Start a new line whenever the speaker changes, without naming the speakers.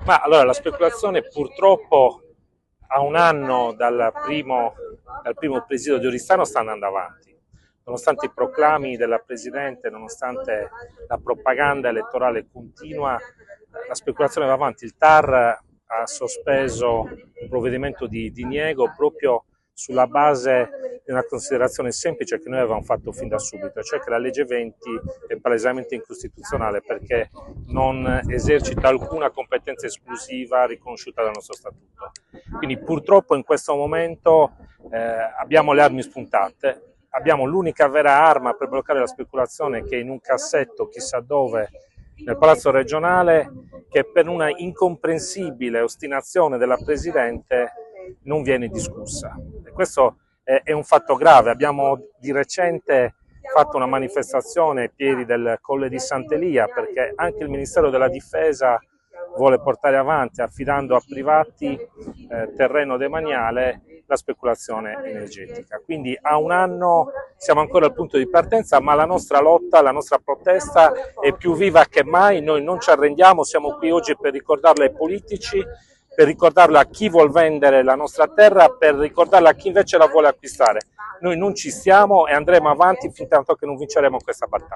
Ma allora la speculazione purtroppo a un anno dal primo presidio di Oristano sta andando avanti. Nonostante i proclami della Presidente, nonostante la propaganda elettorale continua, la speculazione va avanti. Il TAR ha sospeso un provvedimento di diniego proprio sulla base di una considerazione semplice che noi avevamo fatto fin da subito, cioè che la legge 20 è palesemente incostituzionale perché non esercita alcuna competenza esclusiva riconosciuta dal nostro statuto. Quindi purtroppo in questo momento abbiamo le armi spuntate, abbiamo l'unica vera arma per bloccare la speculazione che è in un cassetto chissà dove nel Palazzo regionale, che per una incomprensibile ostinazione della Presidente non viene discussa. E questo è un fatto grave. Abbiamo di recente fatto una manifestazione ai piedi del Colle di Sant'Elia perché anche il Ministero della Difesa vuole portare avanti, affidando a privati terreno demaniale, la speculazione energetica. Quindi a un anno siamo ancora al punto di partenza, ma la nostra lotta, la nostra protesta è più viva che mai. Noi non ci arrendiamo, siamo qui oggi per ricordarlo ai politici, per ricordarlo a chi vuol vendere la nostra terra, per ricordarlo a chi invece la vuole acquistare. Noi non ci stiamo e andremo avanti fin tanto che non vinceremo questa battaglia.